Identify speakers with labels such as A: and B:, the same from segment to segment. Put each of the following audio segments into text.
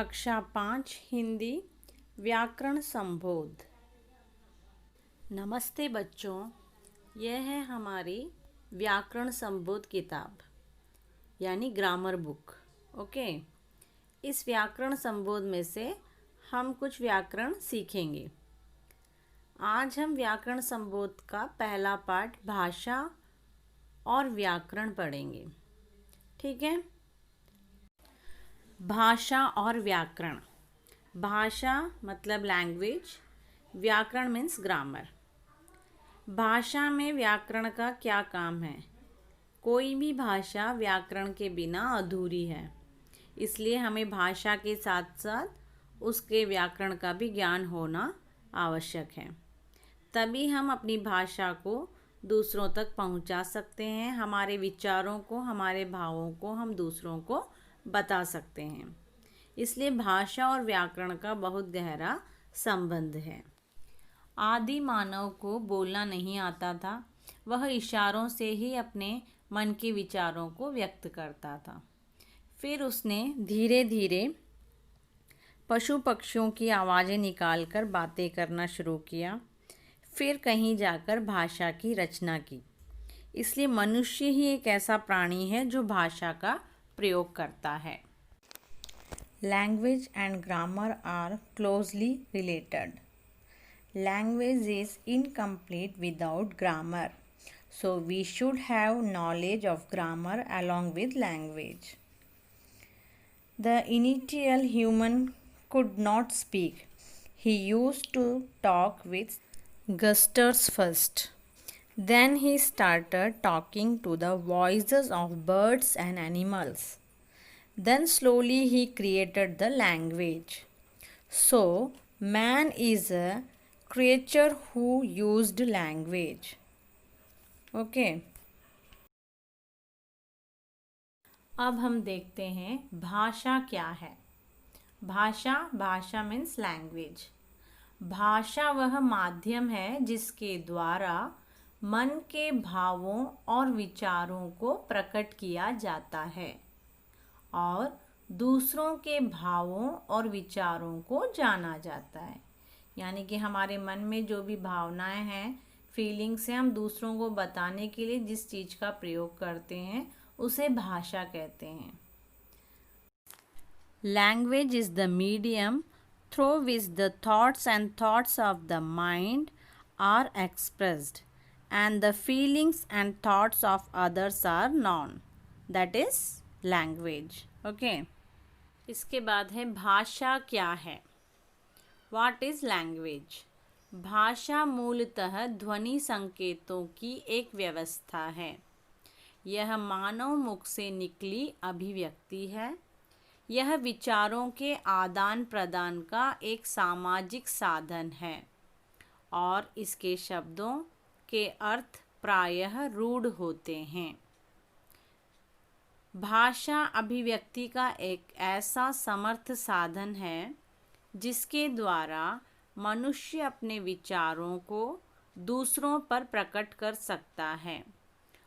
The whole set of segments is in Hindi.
A: कक्षा 5 हिंदी व्याकरण संबोध। नमस्ते बच्चों, यह है हमारी व्याकरण संबोध किताब यानी ग्रामर बुक। ओके, इस व्याकरण संबोध में से हम कुछ व्याकरण सीखेंगे। आज हम व्याकरण संबोध का पहला पाठ भाषा और व्याकरण पढ़ेंगे। ठीक है। भाषा और व्याकरण। भाषा मतलब लैंग्वेज, व्याकरण मीन्स ग्रामर। भाषा में व्याकरण का क्या काम है? कोई भी भाषा व्याकरण के बिना अधूरी है, इसलिए हमें भाषा के साथ साथ उसके व्याकरण का भी ज्ञान होना आवश्यक है। तभी हम अपनी भाषा को दूसरों तक पहुंचा सकते हैं, हमारे विचारों को, हमारे भावों को हम दूसरों को बता सकते हैं। इसलिए भाषा और व्याकरण का बहुत गहरा संबंध है। आदि मानव को बोलना नहीं आता था, वह इशारों से ही अपने मन के विचारों को व्यक्त करता था। फिर उसने धीरे धीरे पशु पक्षियों की आवाज़ें निकालकर बातें करना शुरू किया, फिर कहीं जाकर भाषा की रचना की। इसलिए मनुष्य ही एक ऐसा प्राणी है जो भाषा का प्रयोग करता है। Language and grammar are closely related. Language is incomplete without grammar, so we should have knowledge of grammar along with language. The initial human could not speak. He used to talk with gestures first. Then he started talking to the voices of birds and animals. Then slowly he created the language. So, man is a creature who used language. Okay. अब हम देखते हैं भाषा क्या है। भाषा मीन्स लैंग्वेज। भाषा वह माध्यम है जिसके द्वारा मन के भावों और विचारों को प्रकट किया जाता है और दूसरों के भावों और विचारों को जाना जाता है। यानी कि हमारे मन में जो भी भावनाएं हैं, फीलिंग्स हैं, हम दूसरों को बताने के लिए जिस चीज़ का प्रयोग करते हैं उसे भाषा कहते हैं। Language is the medium through which the thoughts of the mind are expressed and the feelings and thoughts of others are known, that is language. Okay. इसके बाद है भाषा क्या है। What is language? भाषा मूलतः ध्वनि संकेतों की एक व्यवस्था है। यह मानव मुख से निकली अभिव्यक्ति है। यह विचारों के आदान प्रदान का एक सामाजिक साधन है और इसके शब्दों के अर्थ प्रायः रूढ़ होते हैं। भाषा अभिव्यक्ति का एक ऐसा समर्थ साधन है जिसके द्वारा मनुष्य अपने विचारों को दूसरों पर प्रकट कर सकता है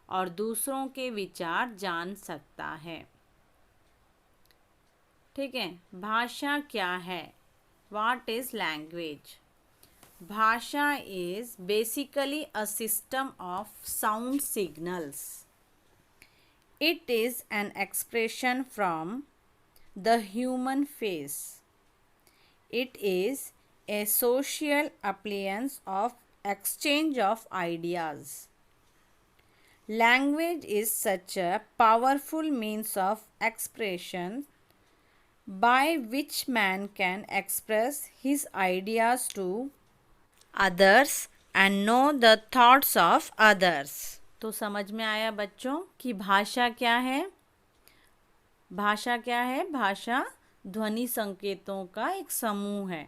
A: और दूसरों के विचार जान सकता है। ठीक है। भाषा क्या है? What is language? Bhasha is basically a system of sound signals. It is an expression from the human face. It is a social appliance of exchange of ideas. Language is such a powerful means of expression by which man can express his ideas to others and know the thoughts of others. तो समझ में आया बच्चों कि भाषा क्या है? भाषा क्या है? भाषा ध्वनि संकेतों का एक समूह है,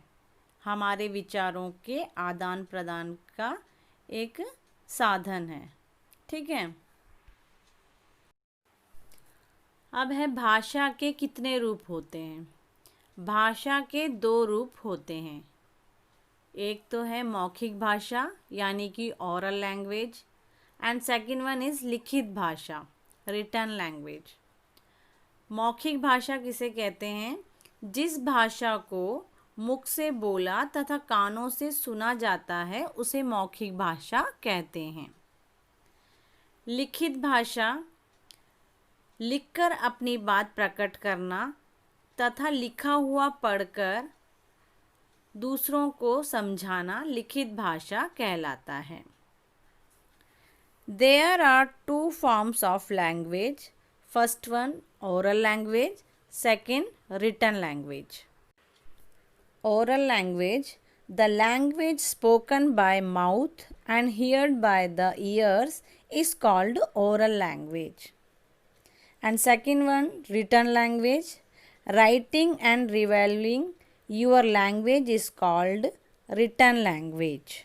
A: हमारे विचारों के आदान प्रदान का एक साधन है। ठीक है। अब है भाषा के कितने रूप होते हैं? भाषा के 2 रूप होते हैं। एक तो है मौखिक भाषा यानी कि oral language, and second one is लिखित भाषा, रिटन लैंग्वेज। मौखिक भाषा किसे कहते हैं? जिस भाषा को मुख से बोला तथा कानों से सुना जाता है उसे मौखिक भाषा कहते हैं। लिखित भाषा, लिखकर अपनी बात प्रकट करना तथा लिखा हुआ पढ़कर दूसरों को समझाना लिखित भाषा कहलाता है। There are two forms of language. First one, oral language. Second, written language. Oral language, the language spoken by mouth and heard by the ears, is called oral language. And second one, written language, writing and revealing your language is called written language.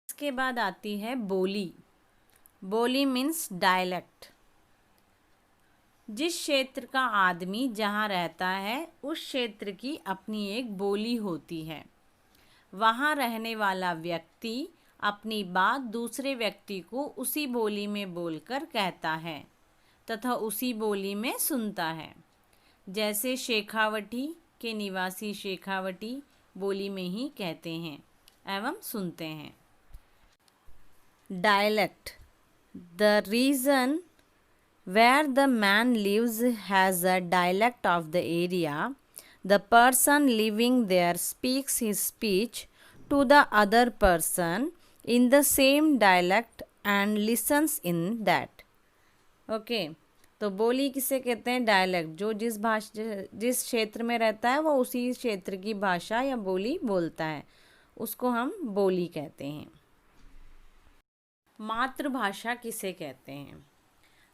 A: इसके बाद आती है बोली। बोली मीन्स डायलेक्ट। जिस क्षेत्र का आदमी जहाँ रहता है उस क्षेत्र की अपनी एक बोली होती है। वहाँ रहने वाला व्यक्ति अपनी बात दूसरे व्यक्ति को उसी बोली में बोलकर कहता है तथा उसी बोली में सुनता है। जैसे शेखावटी के निवासी शेखावटी बोली में ही कहते हैं एवं सुनते हैं। Dialect, the region where the man lives has a dialect of the area. The person living there speaks his speech to the other person in the same dialect and listens in that. Okay, तो बोली किसे कहते हैं? डायलेक्ट। जो जिस क्षेत्र में रहता है वो उसी क्षेत्र की भाषा या बोली बोलता है, उसको हम बोली कहते हैं। मातृभाषा किसे कहते हैं?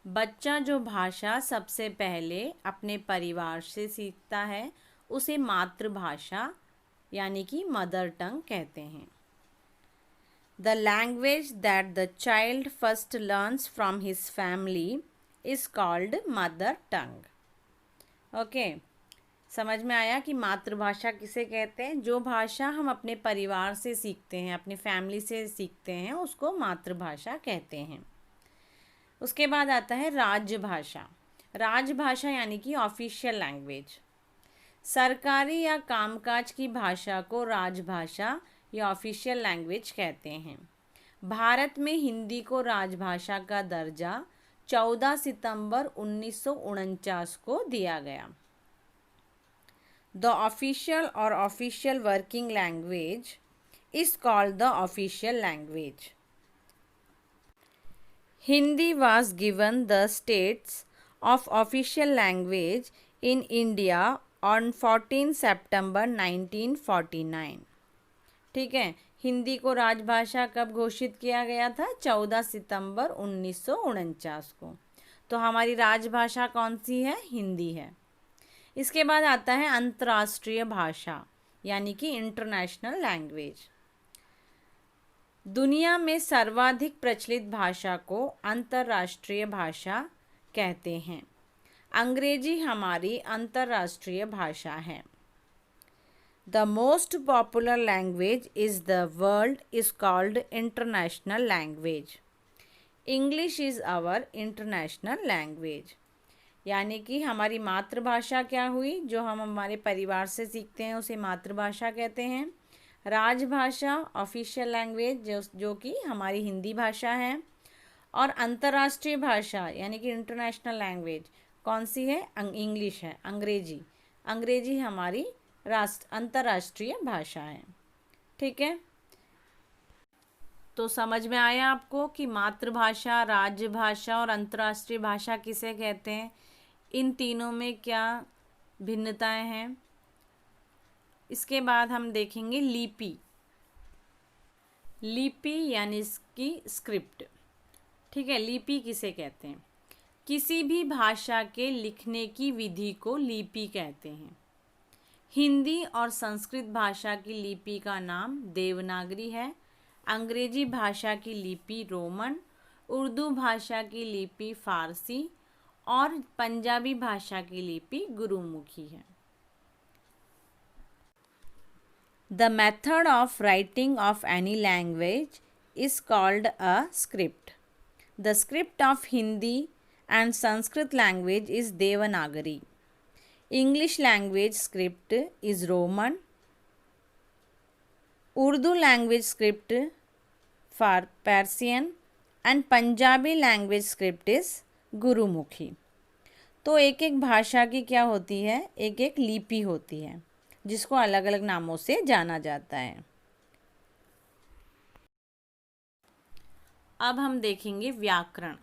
A: बच्चा जो भाषा सबसे पहले अपने परिवार से सीखता है उसे मातृभाषा यानी कि मदर टंग कहते हैं। The language that the child first learns from his family is called mother tongue. Okay, समझ में आया कि मातृभाषा किसे कहते हैं? जो भाषा हम अपने परिवार से सीखते हैं, अपनी फैमिली से सीखते हैं, उसको मातृभाषा कहते हैं। उसके बाद आता है राजभाषा। राजभाषा यानी कि ऑफिशियल लैंग्वेज। सरकारी या कामकाज की भाषा को राजभाषा या ऑफिशियल लैंग्वेज कहते हैं। भारत में हिंदी को राजभाषा का दर्जा 14 सितंबर 1949 को दिया गया। The official or official working language is called the official language. Hindi was given the status of official language in India on 14 September 1949. ठीक है, हिंदी को राजभाषा कब घोषित किया गया था? 14 सितंबर 1949 को। तो हमारी राजभाषा कौन सी है? हिंदी है। इसके बाद आता है अंतर्राष्ट्रीय भाषा यानी कि इंटरनेशनल लैंग्वेज। दुनिया में सर्वाधिक प्रचलित भाषा को अंतर्राष्ट्रीय भाषा कहते हैं। अंग्रेजी हमारी अंतर्राष्ट्रीय भाषा है। The most popular language is the world is called international language. English is our international language. यानी कि हमारी मातृभाषा क्या हुई? जो हम हमारे परिवार से सीखते हैं उसे मातृभाषा कहते हैं। राजभाषा ऑफिशियल लैंग्वेज जो कि हमारी हिंदी भाषा है। और अंतर्राष्ट्रीय भाषा यानी कि इंटरनेशनल लैंग्वेज कौन सी है? इंग्लिश है, अंग्रेजी। अंग्रेजी हमारी अंतर्राष्ट्रीय भाषा है। ठीक है, तो समझ में आया आपको कि मातृभाषा, राजभाषा और अंतर्राष्ट्रीय भाषा किसे कहते हैं? इन तीनों में क्या भिन्नताएं हैं? इसके बाद हम देखेंगे लिपि। लिपि यानी इसकी स्क्रिप्ट। ठीक है, लिपि किसे कहते हैं? किसी भी भाषा के लिखने की विधि को लिपि कहते हैं। हिंदी और संस्कृत भाषा की लिपि का नाम देवनागरी है। अंग्रेजी भाषा की लिपि रोमन, उर्दू भाषा की लिपि फारसी और पंजाबी भाषा की लिपि गुरुमुखी है। The method of writing of any language is called a script. The script of Hindi and Sanskrit language is Devanagari. English language script is Roman. Urdu language script for Persian and Punjabi language script is Gurumukhi. तो एक एक भाषा की क्या होती है, एक एक लिपि होती है जिसको अलग अलग नामों से जाना जाता है। अब हम देखेंगे व्याकरण।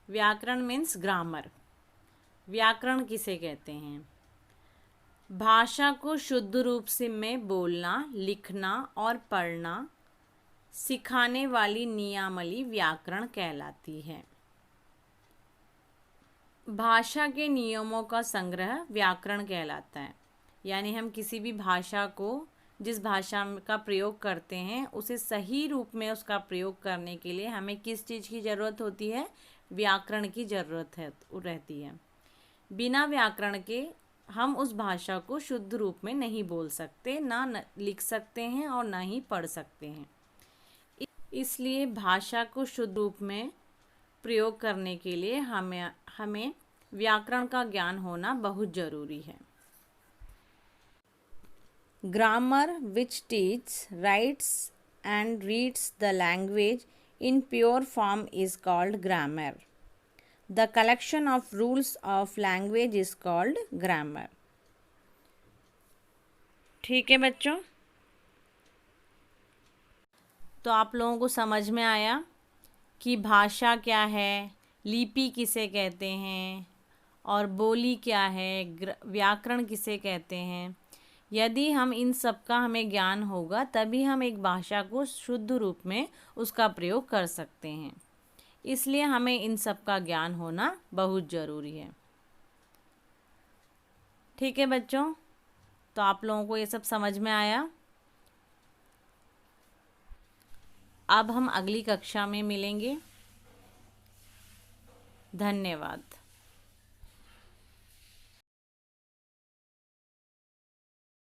A: व्याकरण मीन्स ग्रामर। व्याकरण किसे कहते हैं? भाषा को शुद्ध रूप से में बोलना, लिखना और पढ़ना सिखाने वाली नियमावली व्याकरण कहलाती है। भाषा के नियमों का संग्रह व्याकरण कहलाता है। यानी हम किसी भी भाषा को, जिस भाषा का प्रयोग करते हैं, उसे सही रूप में उसका प्रयोग करने के लिए हमें किस चीज़ की ज़रूरत होती है? व्याकरण की ज़रूरत रहती है। बिना व्याकरण के हम उस भाषा को शुद्ध रूप में नहीं बोल सकते, ना लिख सकते हैं और ना ही पढ़ सकते हैं। इसलिए भाषा को शुद्ध रूप में प्रयोग करने के लिए हमें व्याकरण का ज्ञान होना बहुत ज़रूरी है। Grammar which teach, rights and reads the language in pure form is called grammar. The collection of rules of language is called grammar. ठीक है बच्चों, तो आप लोगों को समझ में आया कि भाषा क्या है, लिपि किसे कहते हैं और बोली क्या है, व्याकरण किसे कहते हैं। यदि हम इन सब का हमें ज्ञान होगा तभी हम एक भाषा को शुद्ध रूप में उसका प्रयोग कर सकते हैं। इसलिए हमें इन सब का ज्ञान होना बहुत ज़रूरी है। ठीक है बच्चों, तो आप लोगों को ये सब समझ में आया। अब हम अगली कक्षा में मिलेंगे। धन्यवाद।